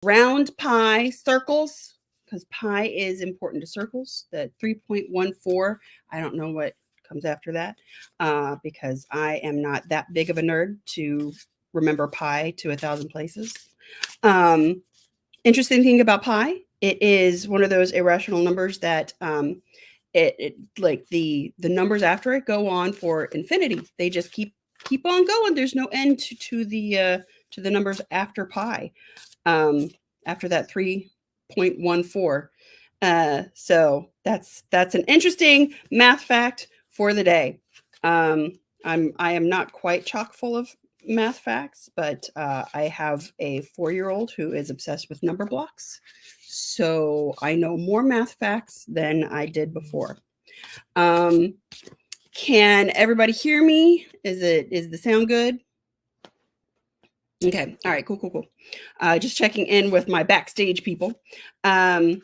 round pi, circles, because pi is important to circles. The 3.14, I don't know what comes after that, because I am not that big of a nerd to remember pi to 1,000 places. Um, Interesting thing about pi, it is one of those irrational numbers that it like the numbers after it go on for infinity. They just keep on going. There's no end to the numbers after pi. After that 3.14. So that's an interesting math fact for the day. Um, I am not quite chock full of math facts, but I have a 4-year-old who is obsessed with number blocks. So I know more math facts than I did before. Um, can everybody hear me? Is the sound good? Okay. All right. Cool. Cool. Cool. Just checking in with my backstage people. Um,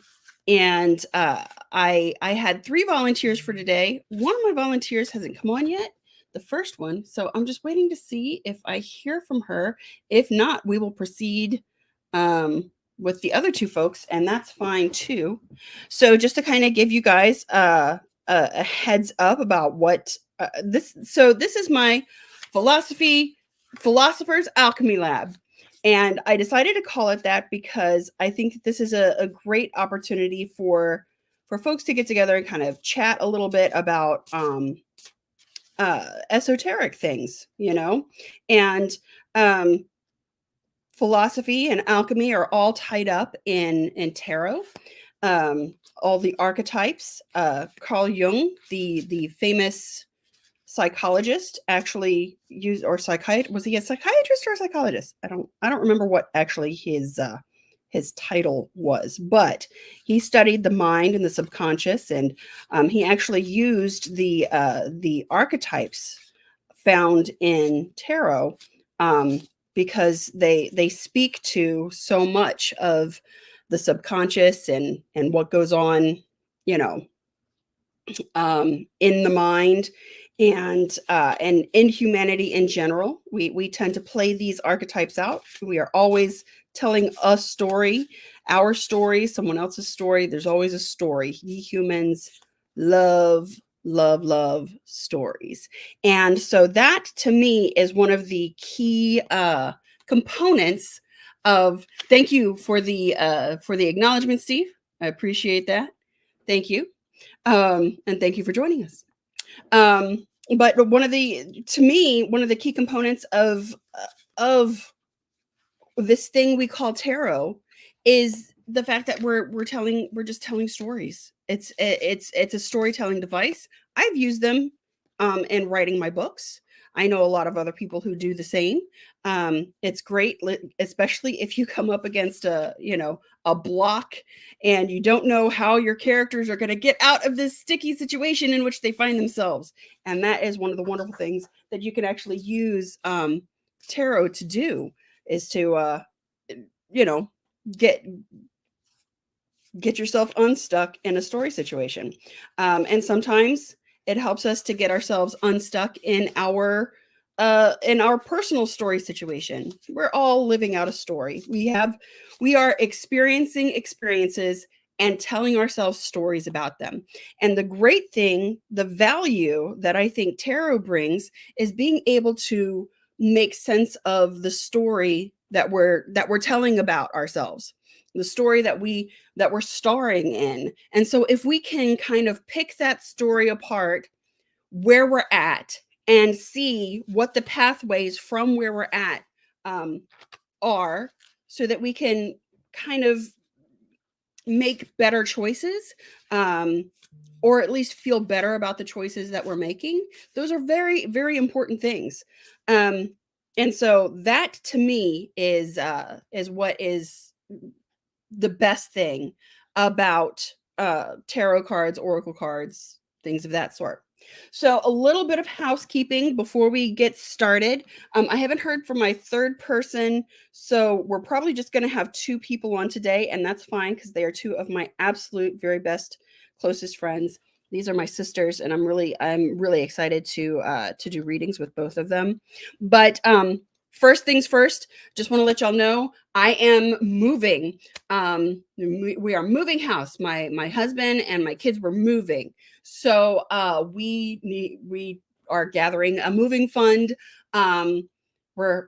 and I had 3 volunteers for today. One of my volunteers hasn't come on yet. The first one. So I'm just waiting to see if I hear from her. If not, we will proceed with the other 2 folks, and that's fine too. So just to kind of give you guys a heads up about what this. So this is my Philosopher's Alchemy Lab. And I decided to call it that because I think that this is a great opportunity for folks to get together and kind of chat a little bit about esoteric things, you know, and um, philosophy and alchemy are all tied up in tarot. All the archetypes. Carl Jung, the famous psychologist, actually used, or psychiatrist, was he a psychiatrist or a psychologist? I don't remember what actually his title was, but he studied the mind and the subconscious, and he actually used the archetypes found in tarot, um, because they speak to so much of the subconscious and what goes on, you know, in the mind, and in humanity in general. We tend to play these archetypes out. We are always telling a story, our story, someone else's story. There's always a story. We humans love love stories, and so that to me is one of the key components of. Thank you for the acknowledgement, Steve. I appreciate that. Thank you. And thank you for joining us. Um, but one of the, to me, one of the key components of this thing we call tarot is the fact that we're just telling stories. It's a storytelling device. I've used them in writing my books. I know a lot of other people who do the same. It's great, especially if you come up against a block and you don't know how your characters are going to get out of this sticky situation in which they find themselves. And that is one of the wonderful things that you can actually use tarot to do, is to you know get get yourself unstuck in a story situation. And sometimes it helps us to get ourselves unstuck in our personal story situation. We're all living out a story. We are experiencing experiences and telling ourselves stories about them. And the great thing, the value that I think tarot brings, is being able to make sense of the story that we're telling about ourselves, the story that we're starring in. And so if we can kind of pick that story apart, where we're at, and see what the pathways from where we're at um, are, so that we can kind of make better choices, um, or at least feel better about the choices that we're making. Those are very, very important things. Um, and so that to me is what is the best thing about tarot cards, oracle cards, things of that sort. So, a little bit of housekeeping before we get started. I haven't heard from my third person, so we're probably just going to have 2 people on today, and that's fine because they are 2 of my absolute very best, closest friends. These are my sisters, and I'm really excited to do readings with both of them. But first things first, just want to let y'all know I am moving. We are moving house. My husband and my kids were moving. So we are gathering a moving fund. We're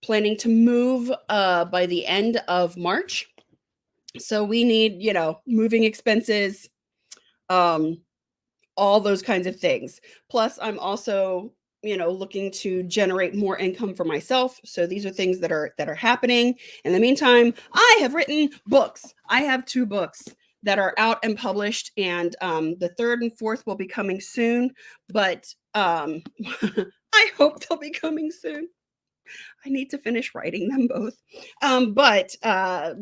planning to move by the end of March. So we need, moving expenses, all those kinds of things. Plus, I'm also, looking to generate more income for myself. So these are things that are happening. In the meantime, I have written books. I have 2 books that are out and published, and the 3rd and 4th will be coming soon. But I hope they'll be coming soon. I need to finish writing them both. But I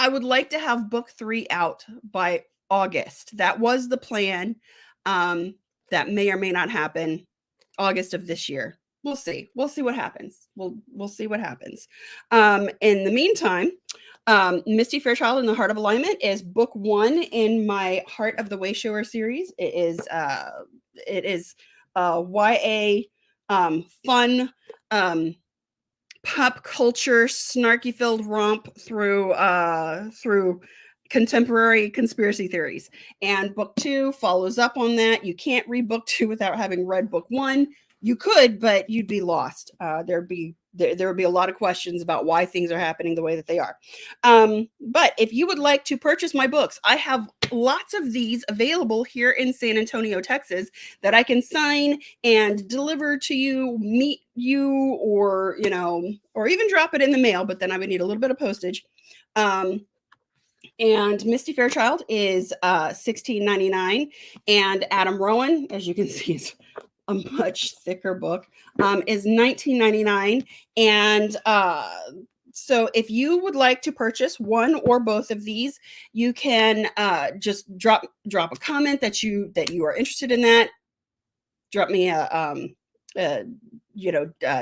would like to have book 3 out by August. That was the plan. That may or may not happen August of this year. We'll see. We'll see what happens. We'll see what happens. In the meantime, Misty Fairchild in the Heart of Alignment is book 1 in my Heart of the Wayshower series. It is YA fun pop culture snarky filled romp through contemporary conspiracy theories. And book 2 follows up on that. You can't read book 2 without having read book 1. You could, but you'd be lost. There would be a lot of questions about why things are happening the way that they are. But if you would like to purchase my books, I have lots of these available here in San Antonio, Texas, that I can sign and deliver to you, meet you, or or even drop it in the mail. But then I would need a little bit of postage. And Misty Fairchild is $16.99, and Adam Rowan, as you can see, is a much thicker book, is $19.99. And so if you would like to purchase one or both of these, you can just drop a comment that you are interested in that. Drop me a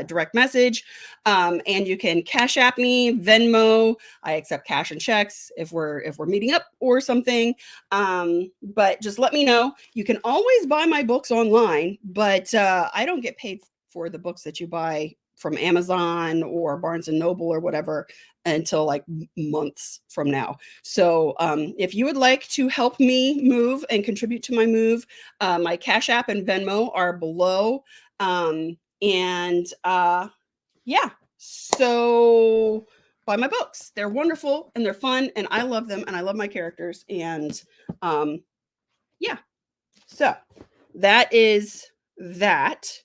direct message, and you can Cash.App me, Ven.Mo. I accept cash and checks if we're meeting up or something. But just let me know. You can always buy my books online, but I don't get paid for the books that you buy from Amazon or Barnes and Noble or whatever until like months from now. So if you would like to help me move and contribute to my move, my Cash.App and Ven.Mo are below. So buy my books. They're wonderful and they're fun and I love them and I love my characters. And so that is that.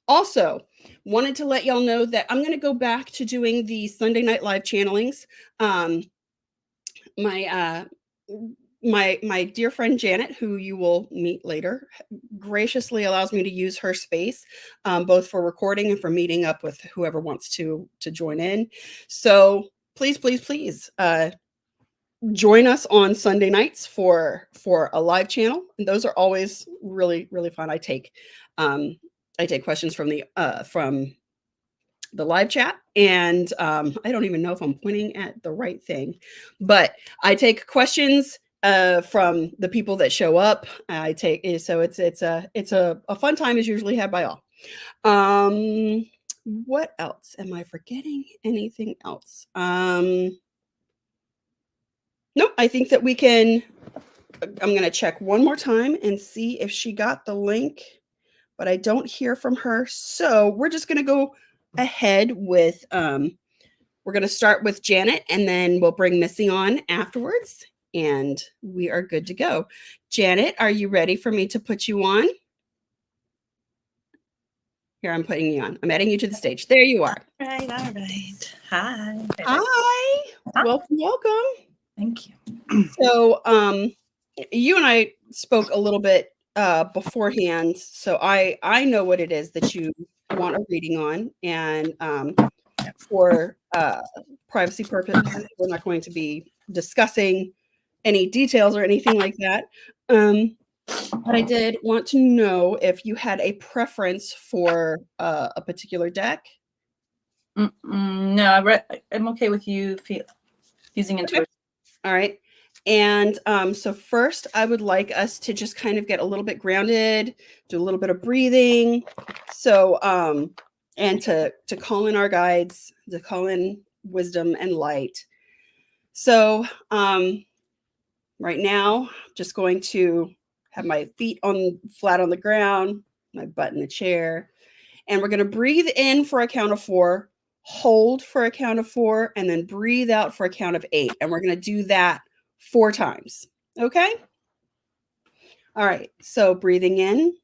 Also, wanted to let y'all know that I'm going to go back to doing the Sunday Night Live channelings. My dear friend Janet, who you will meet later, graciously allows me to use her space, both for recording and for meeting up with whoever wants to join in. So please, join us on Sunday nights for a live channel. And those are always really, really fun. I take questions from the live chat, and I don't even know if I'm pointing at the right thing, but I take questions from the people that show up. So it's a fun time is usually had by all. What else? Am I forgetting anything else? Nope, I think that we can. I'm going to check one more time and see if she got the link, but I don't hear from her. So we're just going to go ahead with, we're going to start with Janet and then we'll bring Missy on afterwards and we are good to go. Janet, are you ready for me to put you on? Here, I'm putting you on. I'm adding you to the stage. There you are. All right. Hi. Hi. Welcome. Thank you. So, you and I spoke a little bit beforehand, so I know what it is that you want a reading on, and for privacy purposes, we're not going to be discussing any details or anything like that. But I did want to know if you had a preference for a particular deck. No, I'm okay with you using intuition. Okay. All right. And so first, I would like us to just kind of get a little bit grounded, do a little bit of breathing. So and to call in our guides, to call in wisdom and light. So right now, just going to have my feet on flat on the ground, my butt in the chair, and we're going to breathe in for a count of 4, hold for a count of 4, and then breathe out for a count of 8. And we're going to do that 4 times. Okay? All right. So breathing in.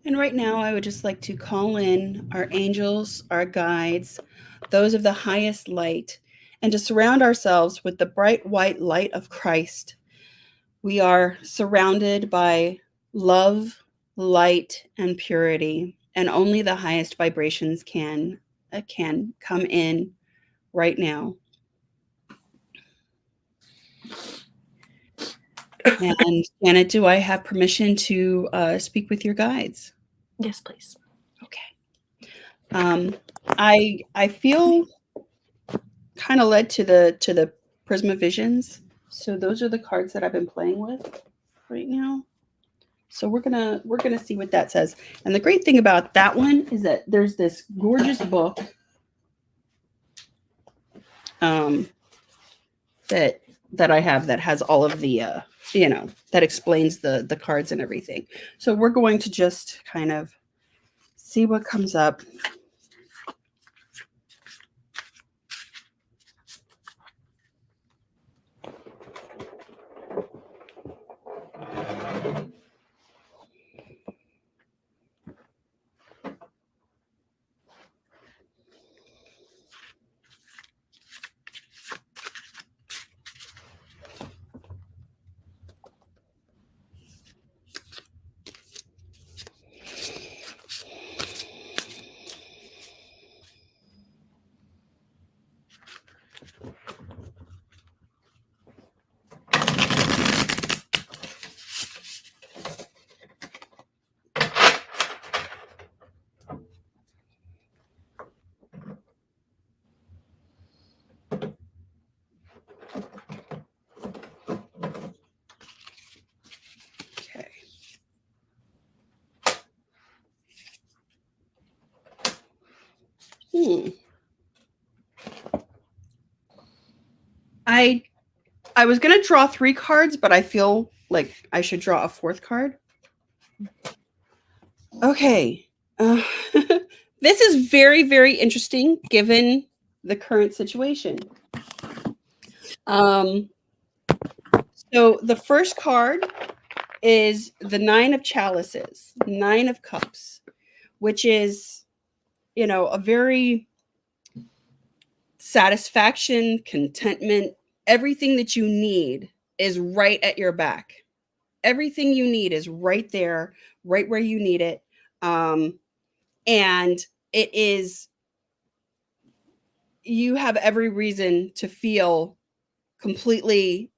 And right now, I would just like to call in our angels, our guides, those of the highest light, and to surround ourselves with the bright white light of Christ. We are surrounded by love, light, and purity, and only the highest vibrations can come in right now. And Janet, do I have permission to speak with your guides? Yes, please. Okay. I feel kind of led to the Prisma Visions. So those are the cards that I've been playing with right now. So we're gonna see what that says. And the great thing about that one is that there's this gorgeous book that I have that has all of the that explains the cards and everything. So we're going to just kind of see what comes up. Okay. I was gonna draw 3 cards, but I feel like I should draw a 4th card. Okay. This is very, very interesting given the current situation. So the first card is the 9 of chalices, 9 of cups, which is, a very satisfaction, contentment, everything that you need is right at your back. Everything you need is right there, right where you need it. And it is, you have every reason to feel completely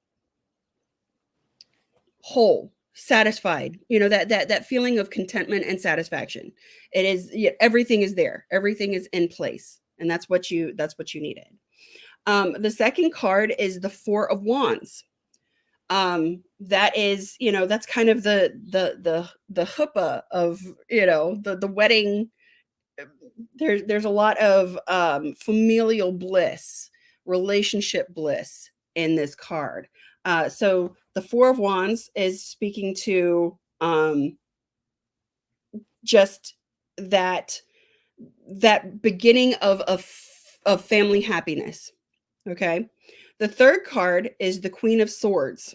whole, satisfied, that feeling of contentment and satisfaction. It is, everything is there, everything is in place, and that's what you needed. The second card is the 4 of wands. That is, that's kind of the chuppah of, the wedding. There's a lot of familial bliss, relationship bliss in this card. So the 4 of wands is speaking to just that beginning of family happiness. Okay. The third card is the Queen of Swords.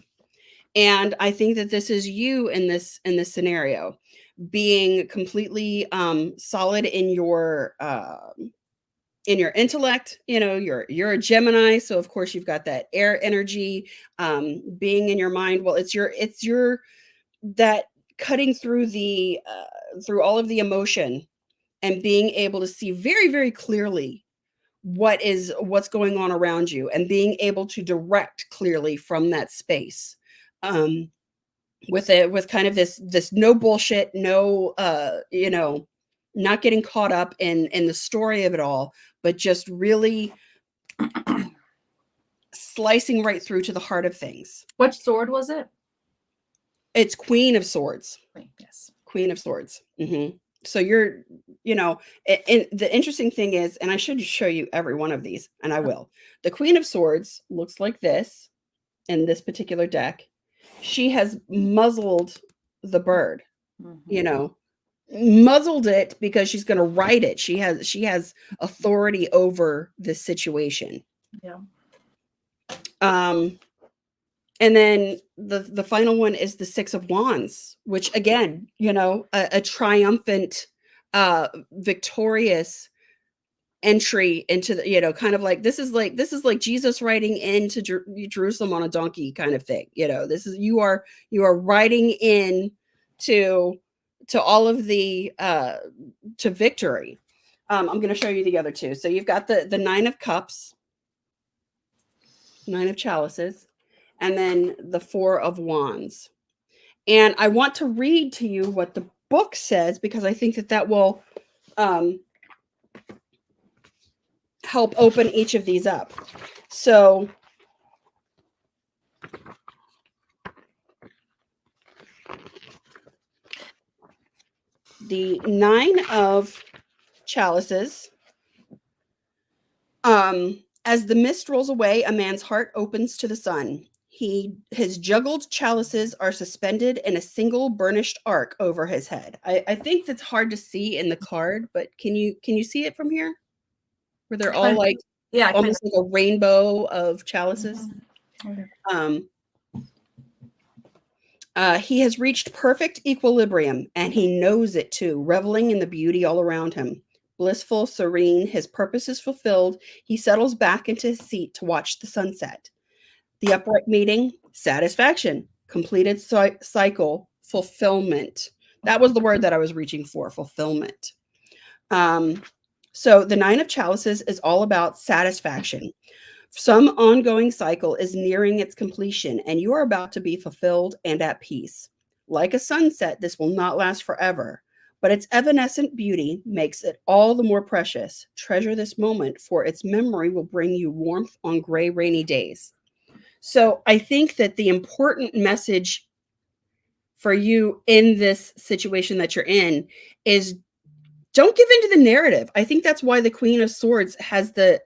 And I think that this is you in this scenario, being completely solid in your intellect. You know, you're a Gemini, so of course you've got that air energy, being in your mind. Well, it's your that cutting through the through all of the emotion and being able to see very, very clearly what's going on around you, and being able to direct clearly from that space, with kind of this no bullshit, no not getting caught up in the story of it all, but just really slicing right through to the heart of things. Which sword was it? It's Queen of Swords. Yes. Queen of Swords. So you're, and the interesting thing is, and I should show you every one of these, and I will. The Queen of Swords looks like this in this particular deck. She has muzzled the bird, muzzled it because she's going to ride it. She has authority over this situation. Yeah. And then the final one is the Six of Wands, which again, a triumphant, victorious entry into the, kind of like this is like Jesus riding into Jerusalem on a donkey kind of thing. This is you are riding in to all of the to victory. I'm going to show you the other two. So you've got the Nine of Cups, Nine of Chalices, and then the Four of Wands. And I want to read to you what the book says, because I think that will help open each of these up. So the Nine of Chalices, as the mist rolls away, a man's heart opens to the sun. His juggled chalices are suspended in a single burnished arc over his head. I think that's hard to see in the card, but can you see it from here? Where they're all like, almost like a rainbow of chalices. Okay. He has reached perfect equilibrium, and he knows it too, reveling in the beauty all around him. Blissful, serene, his purpose is fulfilled. He settles back into his seat to watch the sunset. The upright meeting, satisfaction, completed cycle, fulfillment. That was the word that I was reaching for, fulfillment. So the Nine of Chalices is all about satisfaction. Some ongoing cycle is nearing its completion, and you are about to be fulfilled and at peace. Like a sunset, this will not last forever, but its evanescent beauty makes it all the more precious. Treasure this moment, for its memory will bring you warmth on gray, rainy days. So I think that the important message for you in this situation that you're in is, don't give into the narrative. I think that's why the Queen of Swords has the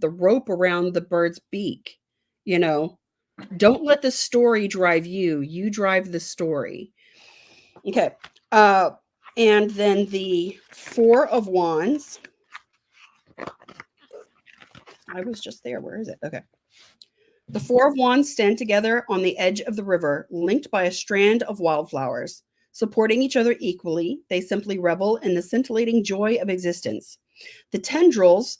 rope around the bird's beak. Don't let the story drive you. You drive the story. Okay. And then the Four of Wands. I was just there. Where is it? Okay. The Four of Wands stand together on the edge of the river, linked by a strand of wildflowers. Supporting each other equally, they simply revel in the scintillating joy of existence. The tendrils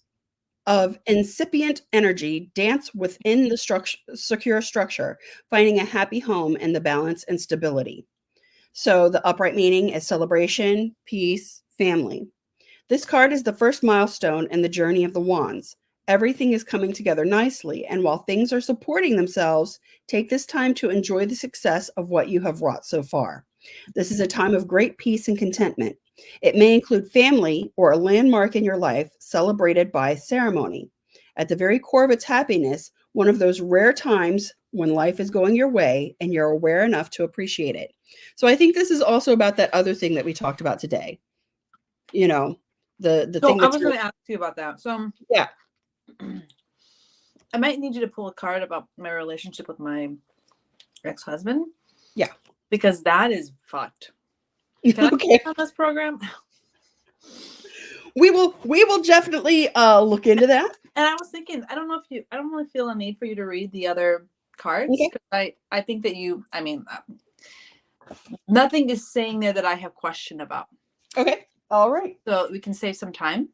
of incipient energy dance within the secure structure, finding a happy home in the balance and stability. So the upright meaning is celebration, peace, family. This card is the first milestone in the journey of the wands. Everything is coming together nicely, and while things are supporting themselves, take this time to enjoy the success of what you have wrought so far. This is a time of great peace and contentment. It may include family or a landmark in your life celebrated by ceremony. At the very core of its happiness, one of those rare times when life is going your way and you're aware enough to appreciate it. So I think this is also about that other thing that we talked about today. The thing I was going to ask you about that. So yeah. I might need you to pull a card about my relationship with my ex-husband. Yeah. Because that is fucked. Can I Okay. get on this program? We will definitely look into that. And I was thinking, I don't really feel a need for you to read the other cards. Okay. 'Cause I think that nothing is saying there that I have question about. Okay. All right. So we can save some time.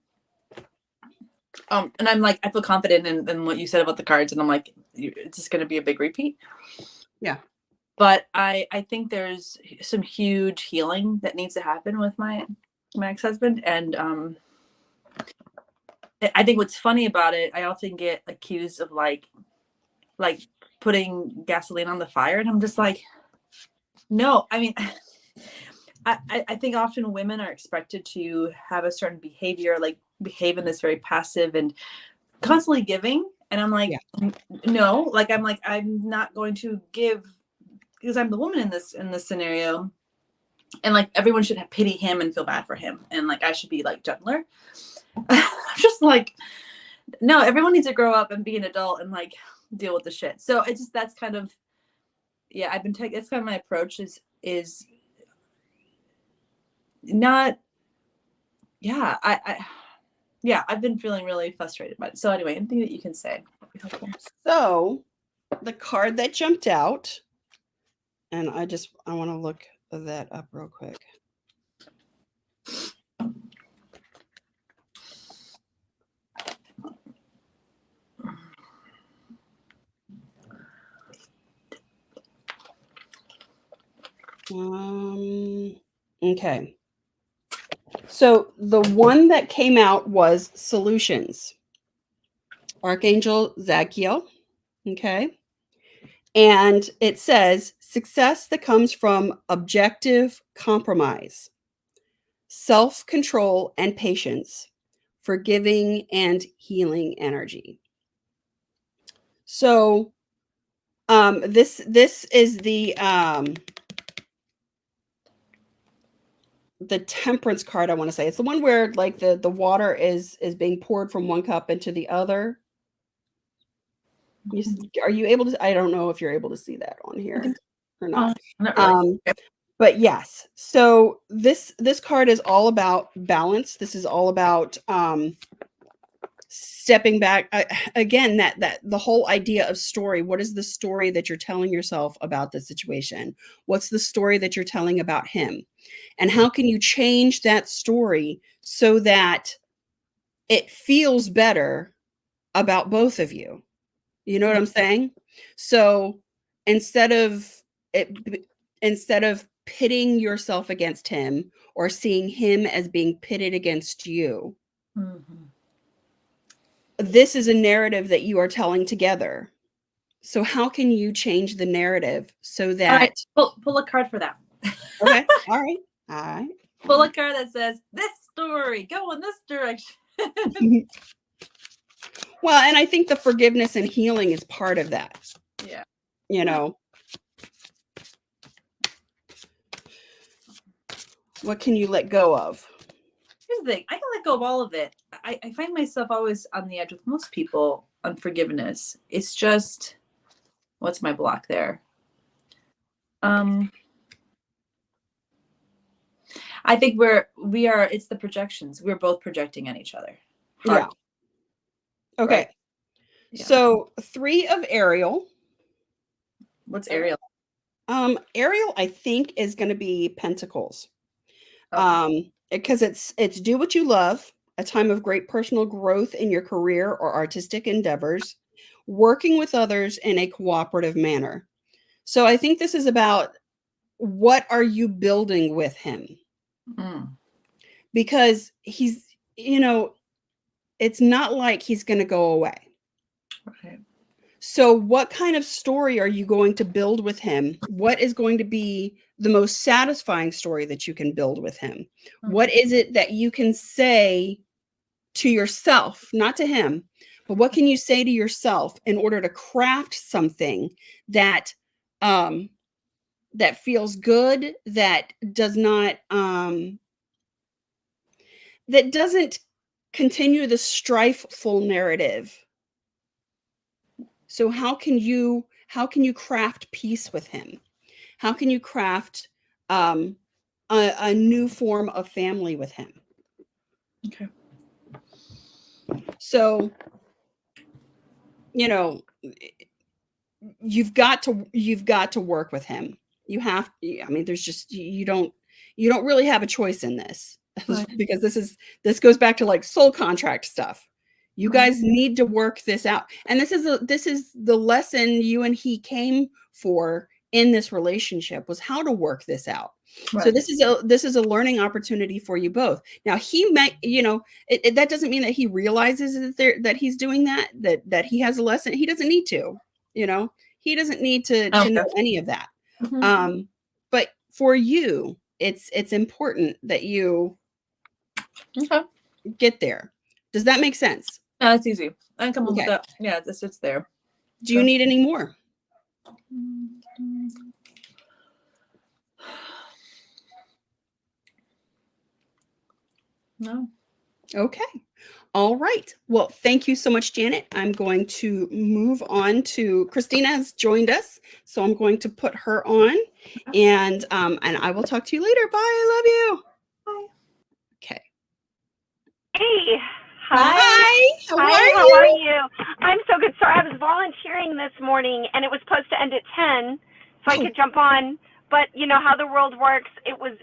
And I'm like, I feel confident in what you said about the cards, and I'm like, it's just going to be a big repeat. Yeah. But I think there's some huge healing that needs to happen with my ex-husband, and I think what's funny about it, I often get accused of like putting gasoline on the fire, and I'm just like, no. I mean, I think often women are expected to have a certain behavior, like behave in this very passive and constantly giving, and I'm like, Yeah. no, like I'm not going to give because I'm the woman in this scenario, and like everyone should pity him and feel bad for him, and like I should be like gentler. I'm just like, no, everyone needs to grow up and be an adult and like deal with the shit. So it's just, that's kind of, yeah, I've been taking, it's kind of my approach is not, yeah, I've been feeling really frustrated by it. So anyway, anything that you can say would be helpful. So the card that jumped out, and I want to look that up real quick. Okay. So the one that came out was solutions. Archangel Zachiel. Okay. And it says success that comes from objective compromise, self-control and patience, forgiving and healing energy. So this is the temperance card, I want to say. It's the one where like the water is being poured from one cup into the other. Are you able to, I don't know if you're able to see that on here or not. Not really. But yes, so this card is all about balance. This is all about stepping back. Again, that the whole idea of story. What is the story that you're telling yourself about the situation? What's the story that you're telling about him? And how can you change that story so that it feels better about both of you? You know what I'm saying? So instead of pitting yourself against him or seeing him as being pitted against you, this is a narrative that you are telling together. So how can you change the narrative so that... All right, pull a card for that. Okay. All right. Pull a card that says this story, go in this direction. Well, and I think the forgiveness and healing is part of that. Yeah. You know, what can you let go of? Here's the thing, I can let go of all of it. I find myself always on the edge with most people on forgiveness. It's just, what's my block there? I think it's the projections. We're both projecting on each other. Yeah. Okay. Right? Yeah. So 3 of Ariel. What's Ariel? Ariel, I think, is going to be Pentacles. Okay. Because it's do what you love, a time of great personal growth in your career or artistic endeavors, working with others in a cooperative manner. So I think this is about what are you building with him? Because he's, it's not like he's going to go away. Okay. So what kind of story are you going to build with him? What is going to be the most satisfying story that you can build with him? What is it that you can say to yourself, not to him, but what can you say to yourself in order to craft something that that feels good, that does not that doesn't continue the strifeful narrative? So how can you craft peace with him? How can you craft a new form of family with him. Okay. So, you know, you've got to work with him. You have, I mean, there's just, you don't really have a choice in this, Right. because this goes back to like soul contract stuff. You Right. guys need to work this out. And this is the lesson you and he came for in this relationship, was how to work this out. So Right. this is a learning opportunity for you both. Now he might, that doesn't mean that he realizes that he's doing that he has a lesson. He doesn't need to, he doesn't need to know any of that. Mhm. But for you, it's important that you Okay. get there. Does that make sense? Yeah, that's easy. I can come up with Okay. that. Yeah, it's there. Do you need any more? No. Okay. All right. Well, thank you so much, Janet. I'm going to move on to Christina has joined us, so I'm going to put her on, and I will talk to you later. Bye. I love you. Bye. Okay. Hey. Hi. Hi. How How are you? I'm so good. Sorry, I was volunteering this morning, and it was supposed to end at 10, so I could jump on. But you know how the world works. It was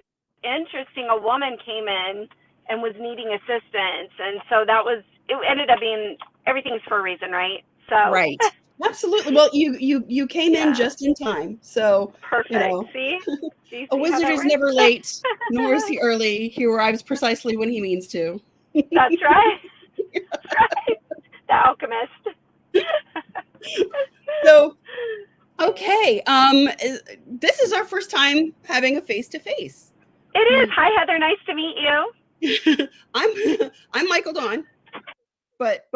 interesting. A woman came in and was needing assistance, and so it ended up being, everything's for a reason, right? So Right. Absolutely. Well, you came in just in time. So, perfect. See? Do you a see how wizard that is works? never late, nor is he early. He arrives precisely when he means to. That's right. That's right. The alchemist. So, okay. This is our first time having a face-to-face. It is. Hi, Heather. Nice to meet you. I'm Michael Dawn, but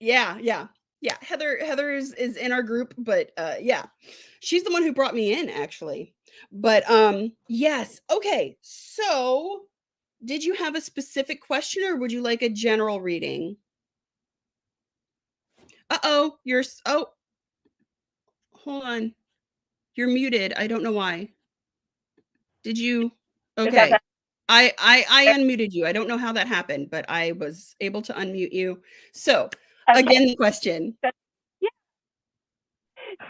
yeah. Heather is in our group, but yeah, she's the one who brought me in, actually. But yes. Okay. So, did you have a specific question, or would you like a general reading? Oh, hold on. You're muted. I don't know why. Did you? Okay. I unmuted you. I don't know how that happened, but I was able to unmute you. So, again, the question. Yeah.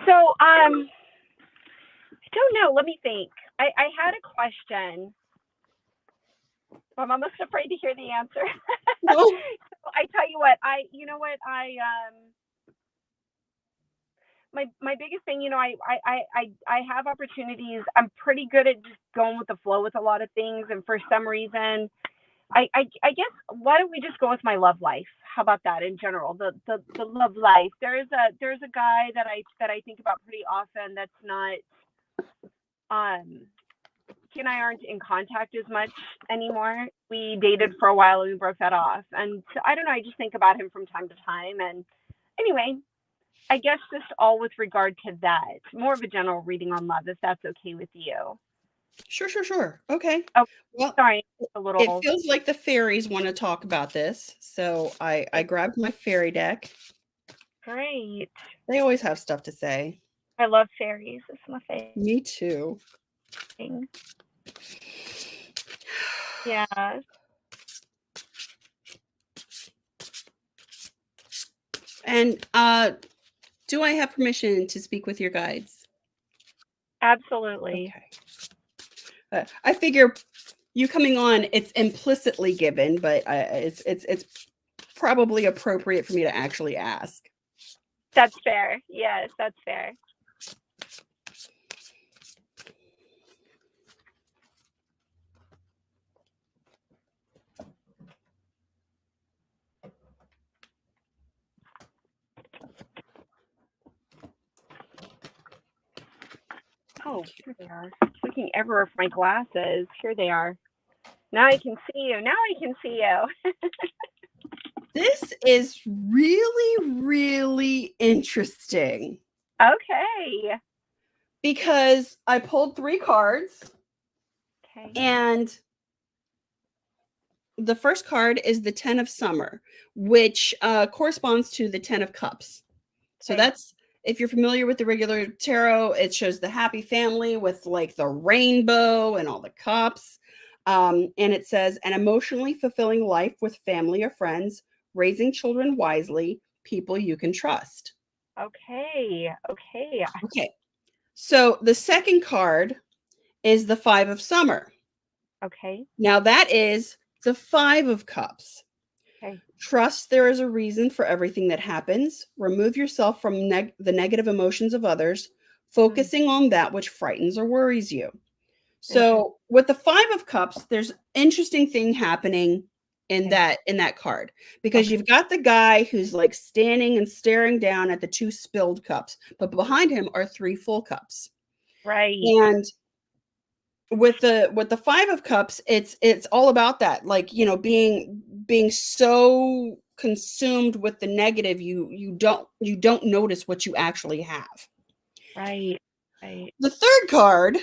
So, I don't know. Let me think. I had a question. I'm almost afraid to hear the answer. No. So I tell you what, my biggest thing, I have opportunities. I'm pretty good at just going with the flow with a lot of things, and for some reason, I guess, why don't we just go with my love life? How about that in general? The love life. There's a guy that I think about pretty often. That's not, he and I aren't in contact as much anymore. We dated for a while and we broke that off. And so, I don't know, I just think about him from time to time. And anyway, I guess just all with regard to that. More of a general reading on love, if that's okay with you. Sure. Okay. Oh, well, sorry, it feels like the fairies want to talk about this, so I grabbed my fairy deck. Great. They always have stuff to say. I love fairies. It's my favorite. Me too. Yeah. And do I have permission to speak with your guides? Absolutely. Okay. I figure you coming on, it's implicitly given, but it's probably appropriate for me to actually ask. That's fair. Yes, that's fair. Oh, here they are. Looking everywhere for my glasses. Here they are. Now I can see you. This is really, really interesting. Okay. Because I pulled 3 cards. Okay. And the first card is the 10 of Summer, which corresponds to the 10 of Cups. So Okay. if you're familiar with the regular tarot, it shows the happy family with like the rainbow and all the cups. And it says an emotionally fulfilling life with family or friends, raising children wisely, people you can trust. Okay. Okay. Okay. So the second card is the Five of Summer. Okay. Now that is the Five of Cups. Okay. Trust there is a reason for everything that happens. Remove yourself from the negative emotions of others, focusing on that which frightens or worries you. So with the Five of Cups, there's interesting thing happening in that card, because you've got the guy who's like standing and staring down at the two spilled cups, but behind him are three full cups. Right. And with the Five of Cups, it's all about that, like, you know, being so consumed with the negative, you don't notice what you actually have. Right. Right. The third card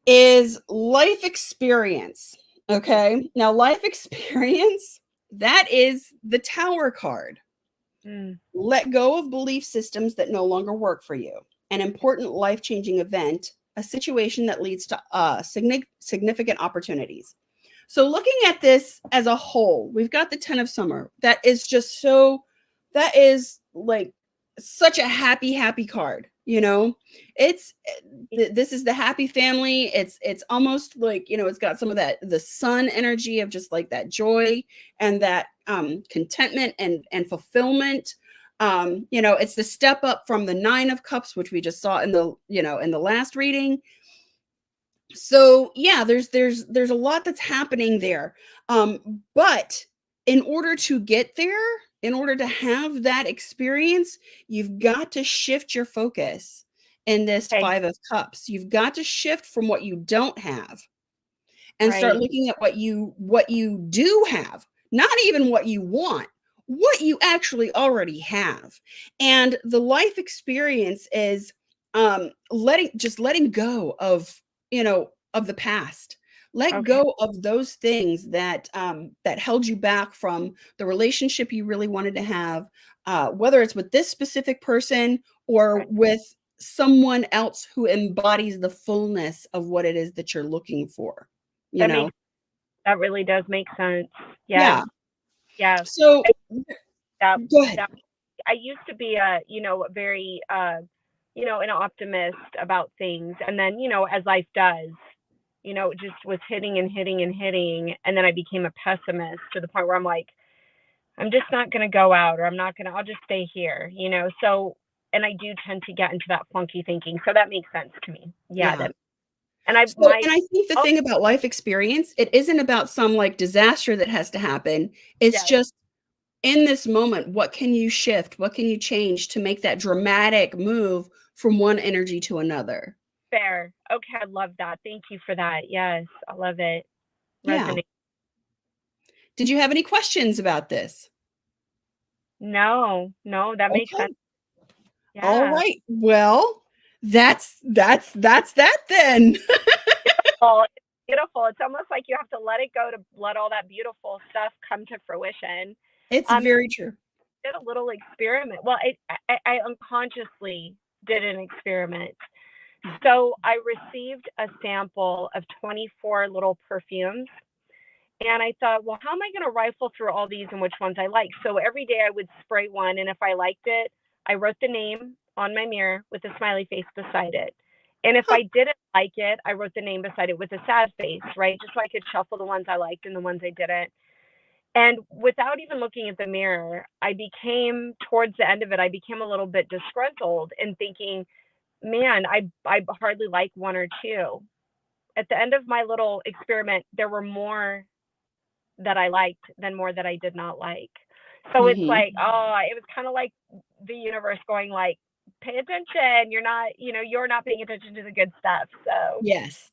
is life experience. Okay. Now, life experience, that is the Tower card. Let go of belief systems that no longer work for you. An important life-changing event, a situation that leads to significant opportunities. So looking at this as a whole, we've got the 10 of Summer. That is like such a happy card. You know, this is the happy family. It's almost like, you know, it's got some of that, the sun energy of just like that joy and that contentment and fulfillment. You know, it's the step up from the Nine of Cups, which we just saw in the, you know, in the last reading. So yeah, there's a lot that's happening there. But in order to get there, in order to have that experience, you've got to shift your focus in this Five of Cups. You've got to shift from what you don't have and start looking at what you do have, not even what you want, what you actually already have. And the life experience is letting go of, you know, of the past. Let go of those things that that held you back from the relationship you really wanted to have, whether it's with this specific person or with someone else who embodies the fullness of what it is that you're looking for. You know? That really does make sense. Yeah. Yeah. So go ahead. I used to be a, you know, very, you know, an optimist about things. And then, you know, as life does, you know, it just was hitting. And then I became a pessimist to the point where I'm like, I'm just not going to go out, or I'll just stay here, you know? So, and I do tend to get into that funky thinking. So that makes sense to me. Yeah. And I think the thing about life experience, it isn't about some like disaster that has to happen. It's just in this moment, what can you shift? What can you change to make that dramatic move from one energy to another? Fair. Okay. I love that. Thank you for that. Yes. I love it. Yeah. Did you have any questions about this? No, that makes sense. Yeah. All right. Well, that's that then. Beautiful. It's almost like you have to let it go to let all that beautiful stuff come to fruition. It's very true. I did a little experiment. Well, I unconsciously did an experiment. So I received a sample of 24 little perfumes. And I thought, well, how am I going to rifle through all these and which ones I like? So every day I would spray one. And if I liked it, I wrote the name on my mirror with a smiley face beside it. And if I didn't like it, I wrote the name beside it with a sad face, right? Just so I could shuffle the ones I liked and the ones I didn't. And without even looking at the mirror, towards the end of it, I became a little bit disgruntled and thinking, man, I hardly like one or two. At the end of my little experiment, there were more that I liked than more that I did not like. So it's like, it was kind of like the universe going like, pay attention. You're not paying attention to the good stuff. So yes,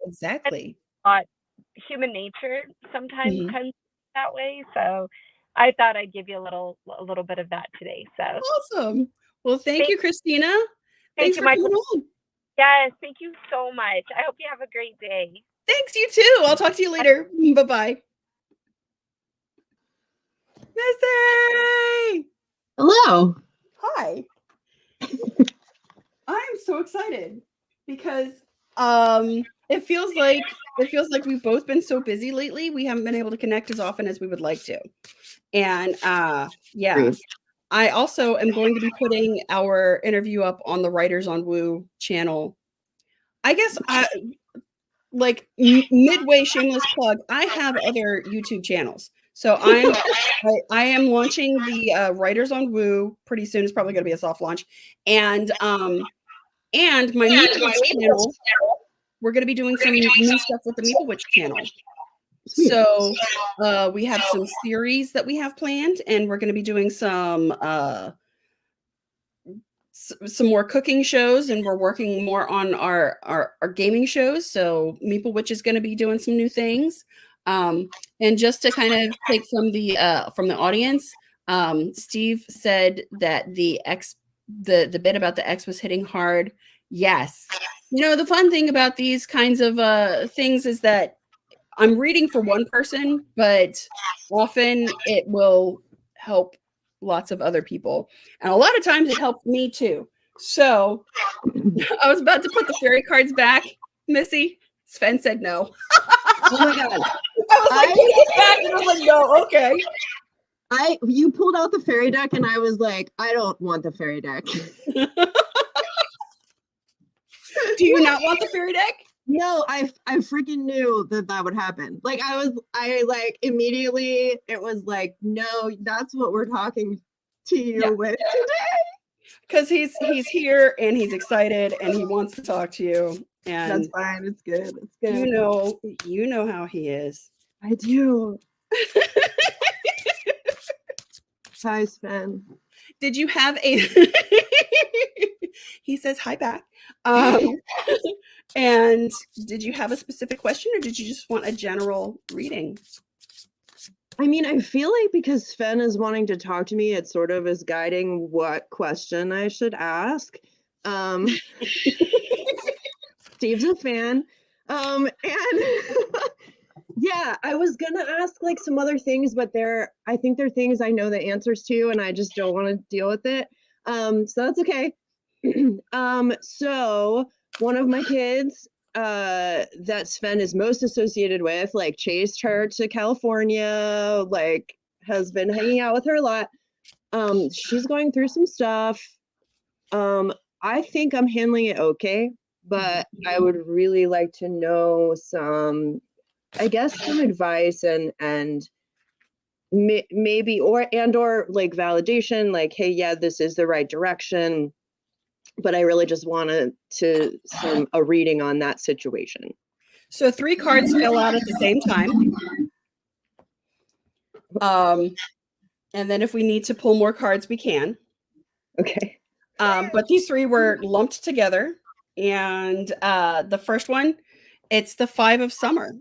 exactly. Human nature sometimes comes that way. So I thought I'd give you a little bit of that today. So awesome. Well, thank you, Christina. Thanks for coming on. Yes, thank you so much. I hope you have a great day. Thanks, you too. I'll talk to you later. Bye-bye. Misty! Hello. Hi. so excited because it feels like we've both been so busy lately. We haven't been able to connect as often as we would like to. And yeah. Agreed. I also am going to be putting our interview up on the Writers on Woo channel. I guess like midway shameless plug, I have other YouTube channels. So I am launching the Writers on Woo pretty soon. It's probably going to be a soft launch. And my Meeple Witch channel, we're going to be doing some new stuff with the Meeple Witch channel. Sweet. So we have some series that we have planned, and we're going to be doing some more cooking shows, and we're working more on our gaming shows. So Meeple Witch is going to be doing some new things. And just to kind of take from the audience, Steve said that the bit about the X was hitting hard. Yes. You know, the fun thing about these kinds of things is that I'm reading for one person, but often it will help lots of other people. And a lot of times it helps me too. So I was about to put the fairy cards back, Missy. Sven said no. Oh my God. I was like, put it back. And I was like, no, okay. You pulled out the fairy deck and I was like, I don't want the fairy deck. Do you not want the fairy deck? No, I freaking knew that would happen. Like I immediately, it was like, no, that's what we're talking to you with today. Because he's here and he's excited and he wants to talk to you. And that's fine. It's good. It's good. You know how he is. I do. Hi, Sven. Did you have a he says hi back. And did you have a specific question, or did you just want a general reading? I mean, I feel like because Sven is wanting to talk to me, it sort of is guiding what question I should ask. Steve's a fan. And yeah, I was gonna ask like some other things, but I think they're things I know the answers to, and I just don't want to deal with it. So that's okay. So one of my kids that Sven is most associated with, like chased her to California, like has been hanging out with her a lot. She's going through some stuff. I think I'm handling it okay, but I would really like to know some, I guess, some advice and maybe or like validation, like, hey, yeah, this is the right direction. But I really just wanted a reading on that situation. So 3 cards fell out at the same time. And then if we need to pull more cards, we can. Okay. But these 3 were lumped together. And the first one, it's the 5 of Summer.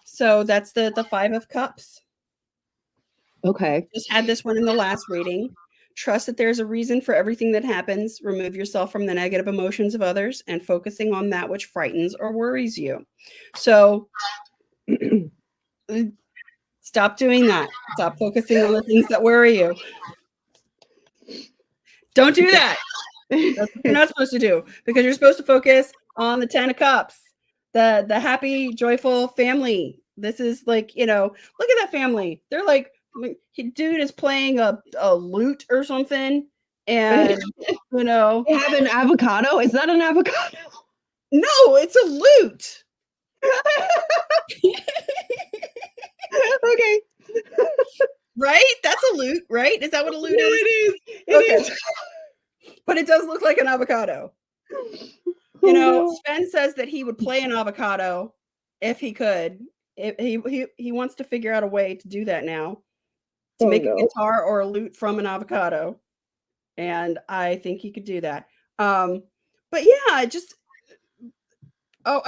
So that's the 5 of Cups. Okay. Just had this one in the last reading. Trust that there's a reason for everything that happens. Remove yourself from the negative emotions of others and focusing on that which frightens or worries you. So stop doing that. Stop focusing on the things that worry you. Don't do that. That's what you're not supposed to do, because you're supposed to focus on the 10 of Cups, the happy, joyful family. This is like, look at that family. They're like, dude is playing a lute or something, and They have an avocado. Is that an avocado? No, it's a lute. Okay. Right? That's a lute, right? Is that what a lute is? It is. It is. But it does look like an avocado. Sven says that he would play an avocado if he could. He wants to figure out a way to do that now. To make a guitar or a lute from an avocado. And I think he could do that. But yeah, I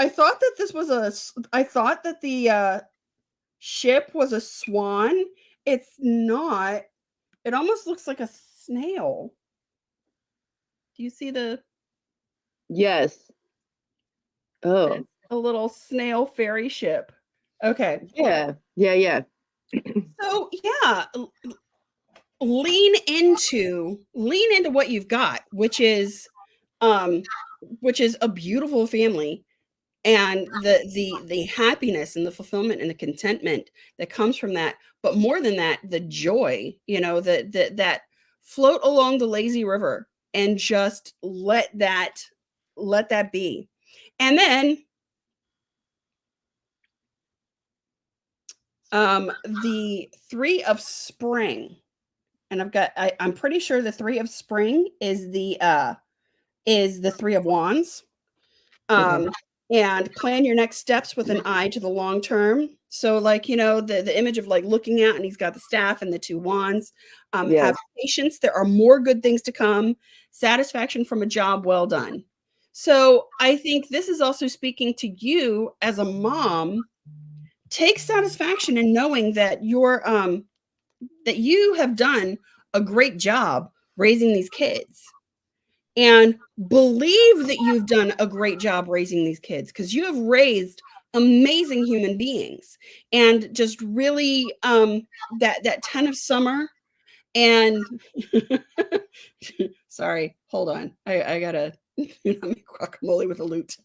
thought that the ship was a swan. It's not. It almost looks like a snail. Do you see the? Yes. Oh. It's a little snail fairy ship. Okay. Yeah. So yeah, lean into what you've got, which is which is a beautiful family, and the happiness and the fulfillment and the contentment that comes from that. But more than that, the joy, that float along the lazy river and just let that be. And then the 3 of spring, and I'm pretty sure the 3 of spring is the 3 of wands. Okay. And plan your next steps with an eye to the long term. So like, the image of like looking out, and he's got the staff and the 2 wands. Yeah. Have patience. There are more good things to come. Satisfaction from a job well done. So I think this is also speaking to you as a mom. Take satisfaction in knowing that that you have done a great job raising these kids, and believe that you've done a great job raising these kids, because you have raised amazing human beings. And just really that 10 of summer. And sorry, hold on, I gotta make guacamole with a lute.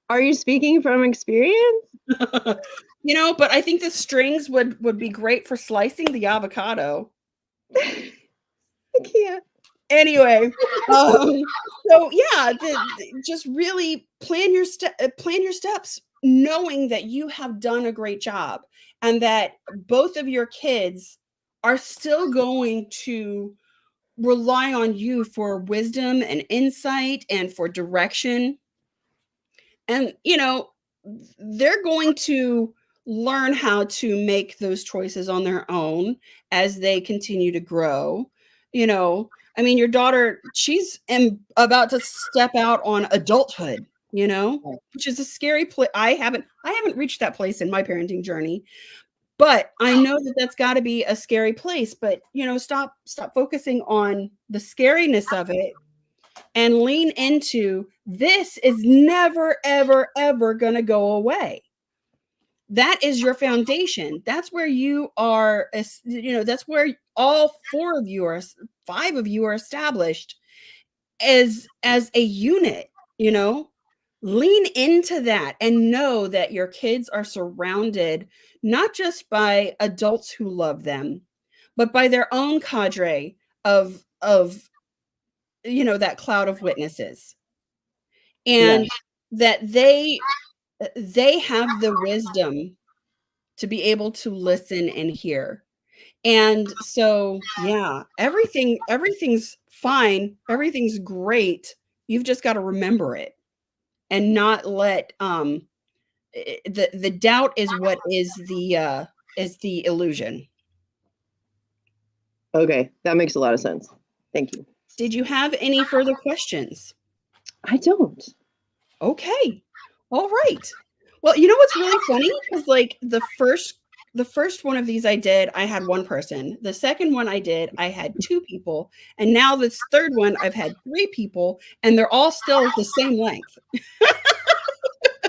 Are you speaking from experience? But I think the strings would be great for slicing the avocado. I can't. Anyway, so yeah, just really plan your steps, knowing that you have done a great job, and that both of your kids are still going to rely on you for wisdom and insight and for direction. And they're going to learn how to make those choices on their own as they continue to grow. I mean, your daughter, she's about to step out on adulthood, which is a scary place. I haven't reached that place in my parenting journey, but I know that that's got to be a scary place. But stop focusing on the scariness of it, and lean into, this is never, ever, ever going to go away. That is your foundation. That's where you are, that's where all 5 of you are established as a unit. Lean into that and know that your kids are surrounded not just by adults who love them, but by their own cadre of that cloud of witnesses, and that they have the wisdom to be able to listen and hear. And so, yeah, everything's fine. Everything's great. You've just got to remember it and not let the doubt is what is the illusion. Okay, that makes a lot of sense. Thank you. Did you have any further questions? I don't. Okay. All right. Well, you know what's really funny is like the first one of these I did, I had 1 person. The second one I did, I had 2 people. And now this third one, I've had 3 people, and they're all still the same length.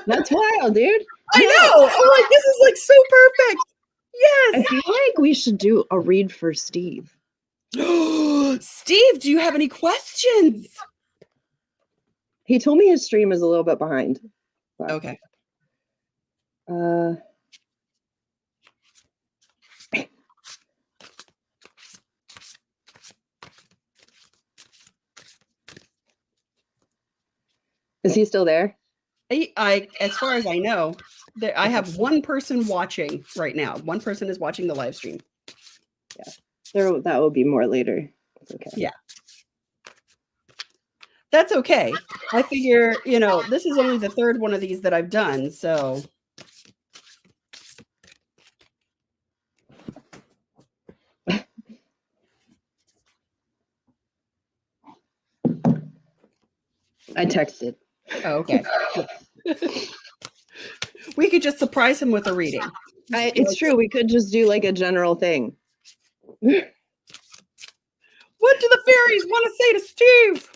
That's wild, dude. I know. I'm like, this is like so perfect. I Yes. feel like we should do a read for Steve. Steve, do you have any questions? He told me his stream is a little bit behind. But, Okay. Is he still there? I as far as I know, I have 1 person watching right now. 1 person is watching the live stream. Yeah. That will be more later. It's okay. Yeah. That's okay. I figure, this is only the 3rd one of these that I've done, so. I texted. Oh, okay. We could just surprise him with a reading. It's true. We could just do like a general thing. What do the fairies want to say to Steve?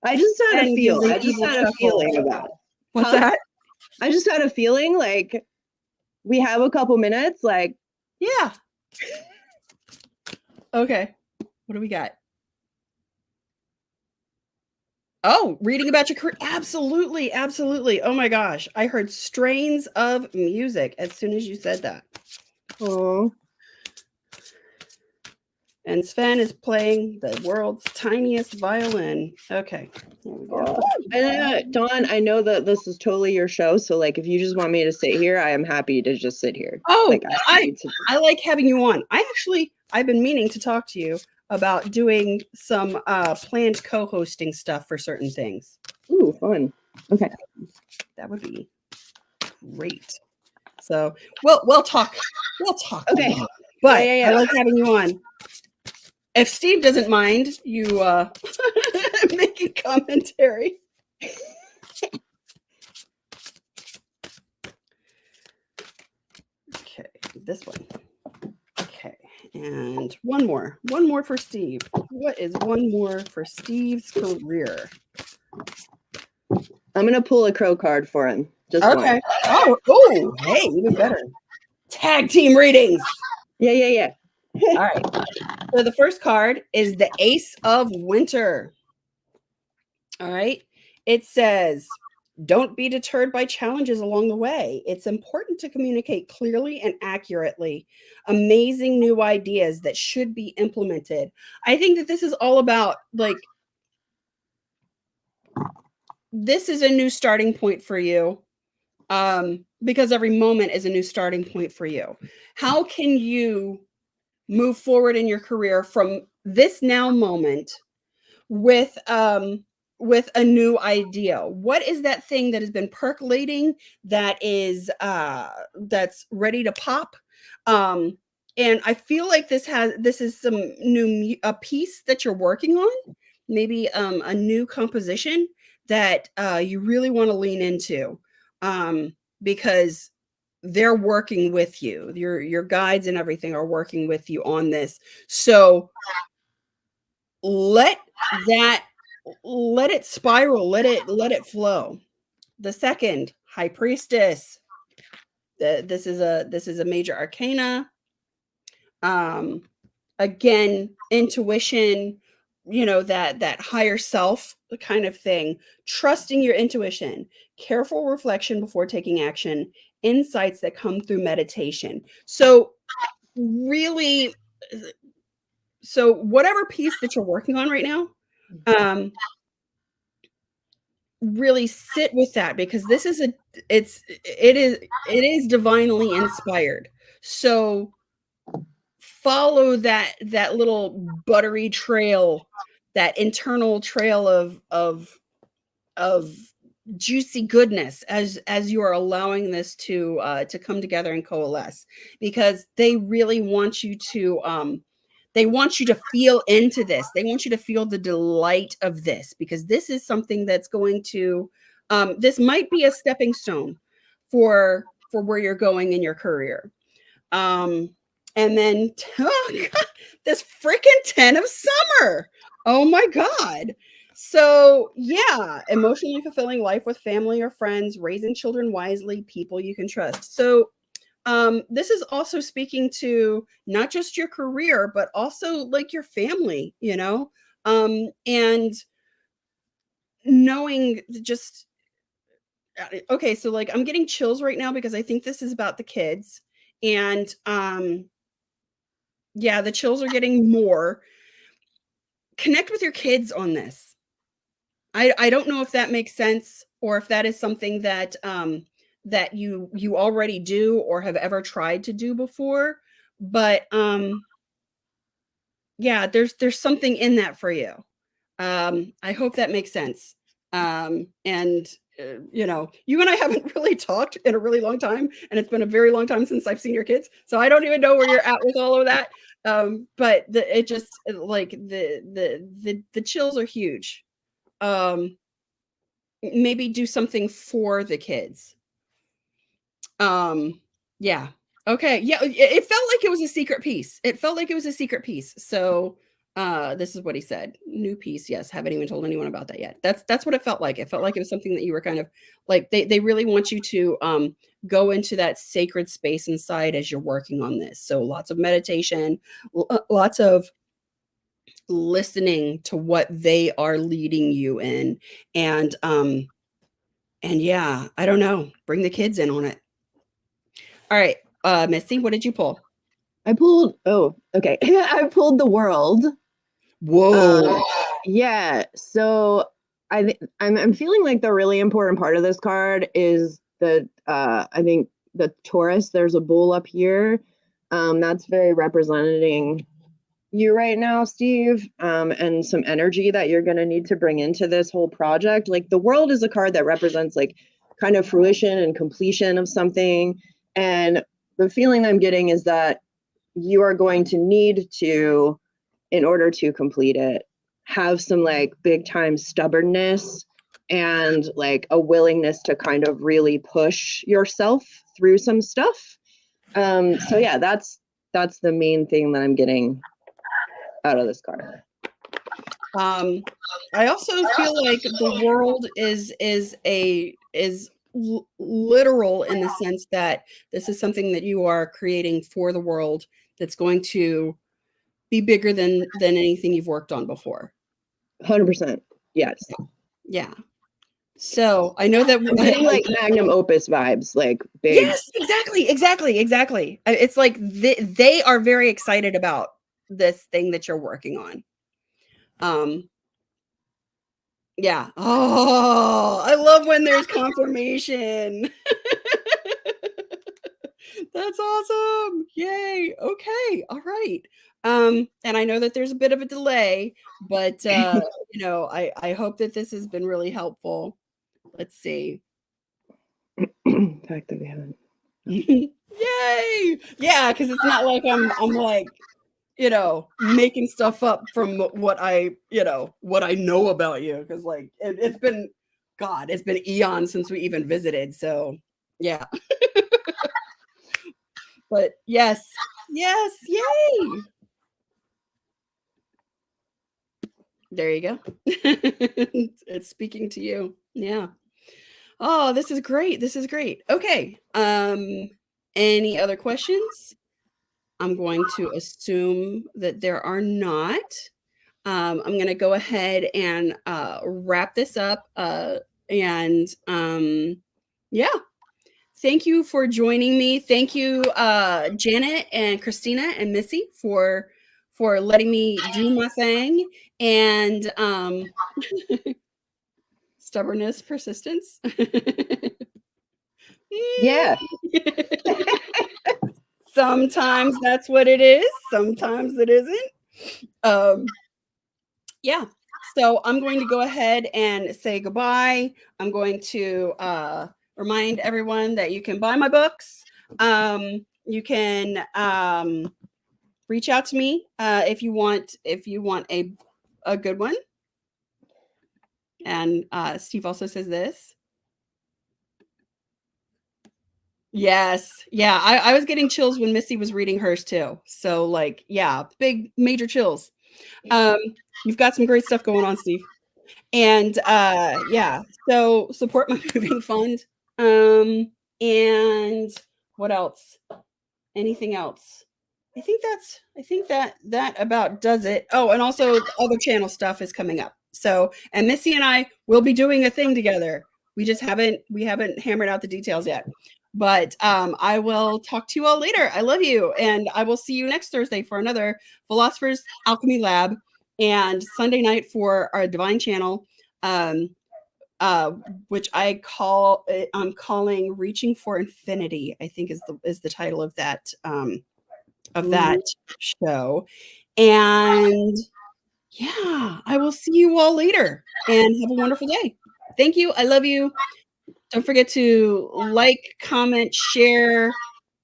I just had And a feel. gives an I just evil had a chuckle. feeling about it. What's Huh? that? I just had a feeling like we have a couple minutes. Like, Yeah. Okay. What do we got? Oh, reading about your career. Absolutely. Absolutely. Oh my gosh. I heard strains of music as soon as you said that. Oh, And Sven is playing the world's tiniest violin. Okay. There we go. and Dawn, I know that this is totally your show, so like if you just want me to sit here, I am happy to just sit here. Oh, Like I like having you on. I've been meaning to talk to you about doing some planned co-hosting stuff for certain things. Ooh, fun. Okay. That would be great. So we'll talk. We'll talk. Okay. But Yeah. I like having you on. If Steve doesn't mind you making commentary. Okay, this one. Okay, and one more for Steve. What is one more for Steve's career? I'm gonna pull a crow card for him. Just Okay. one. Oh, hey, even better. Tag team readings. Yeah. All right. So the first card is the Ace of Winter. All right. It says, don't be deterred by challenges along the way. It's important to communicate clearly and accurately. Amazing new ideas that should be implemented. I think that this is all about like, this is a new starting point for you. Because every moment is a new starting point for you. How can you move forward in your career from this now moment with a new idea? What is that thing that has been percolating that is that's ready to pop? And I feel like this is some a piece that you're working on, maybe a new composition that you really want to lean into, because they're working with you. Your guides and everything are working with you on this. So let it spiral, let it flow. The second, High Priestess. This is a major arcana. Again, intuition, that higher self kind of thing, trusting your intuition, careful reflection before taking action, insights that come through meditation. So really, so whatever piece that you're working on right now, really sit with that, because this is it is divinely inspired. So follow that little buttery trail, that internal trail of juicy goodness, as you are allowing this to come together and coalesce, because they really want you to feel into this. They want you to feel the delight of this, because this is something that's going to this might be a stepping stone for where you're going in your career. And then this freaking 10 of summer. Oh my God. So yeah, emotionally fulfilling life with family or friends, raising children wisely, people you can trust. So this is also speaking to not just your career, but also like your family, and knowing just, okay, so like I'm getting chills right now because I think this is about the kids. And yeah, the chills are getting more. Connect with your kids on this. I don't know if that makes sense, or if that is something that that you already do or have ever tried to do before, but yeah, there's something in that for you. I hope that makes sense. And you and I haven't really talked in a really long time, and it's been a very long time since I've seen your kids, so I don't even know where you're at with all of that. But it just like the chills are huge. Maybe do something for the kids. Yeah. Okay. Yeah, it felt like it was a secret piece. It felt like it was a secret piece. So, this is what he said. New piece. Yes. Haven't even told anyone about that yet. That's what it felt like. It felt like it was something that you were kind of like, they really want you to go into that sacred space inside as you're working on this. So lots of meditation, lots of listening to what they are leading you in. And yeah, I don't know. Bring the kids in on it. All right. Misty, what did you pull? I pulled, oh, okay. I pulled the world. Whoa. Yeah. So I'm feeling like the really important part of this card is the I think the Taurus. There's a bull up here. That's very representing you right now, Steve, and some energy that you're going to need to bring into this whole project. Like the world is a card that represents like kind of fruition and completion of something. And the feeling I'm getting is that you are going to need to, in order to complete it, have some like big time stubbornness and like a willingness to kind of really push yourself through some stuff. So yeah, that's the main thing that I'm getting out of this card. I also feel like the world is literal in the sense that this is something that you are creating for the world that's going to be bigger than anything you've worked on before. 100%. Yes. Yeah. So I know that I'm getting like magnum opus vibes, like big. Yes, exactly. It's like they are very excited about this thing that you're working on. Yeah. Oh, I love when there's confirmation. That's awesome. Yay. Okay. All right. And I know that there's a bit of a delay, but you know, I hope that this has been really helpful. Let's see. The fact that we haven't. Yay. Yeah, because it's not like I'm like, you know, making stuff up from what I know about you. Because like it's been eons since we even visited. So yeah. But yes, yay. There you go. It's speaking to you. Yeah. Oh, this is great. Okay. Any other questions? I'm going to assume that there are not. I'm going to go ahead and wrap this up. And yeah. Thank you for joining me. Thank you, Janet and Christina and Missy for letting me do my thing. And stubbornness, persistence. Yeah. Sometimes that's what it is. Sometimes it isn't. Yeah. So I'm going to go ahead and say goodbye. I'm going to remind everyone that you can buy my books. You can reach out to me if you want a good one. And Steve also says this. Yes. Yeah. I was getting chills when Missy was reading hers too. So like, yeah, big major chills. You've got some great stuff going on, Steve. And yeah, so support my moving fund. And what else? Anything else? I think that about does it. Oh, and also other channel stuff is coming up. So, and Missy and I will be doing a thing together. We haven't hammered out the details yet. But I will talk to you all later. I love you. And I will see you next Thursday for another Philosopher's Alchemy Lab and Sunday night for our Divine Channel, which I'm calling Reaching for Infinity, I think is the title of that show. And yeah, I will see you all later and have a wonderful day. Thank you. I love you. Don't forget to like, comment, share,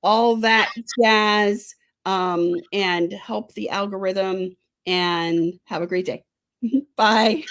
all that jazz, and help the algorithm, and have a great day. Bye.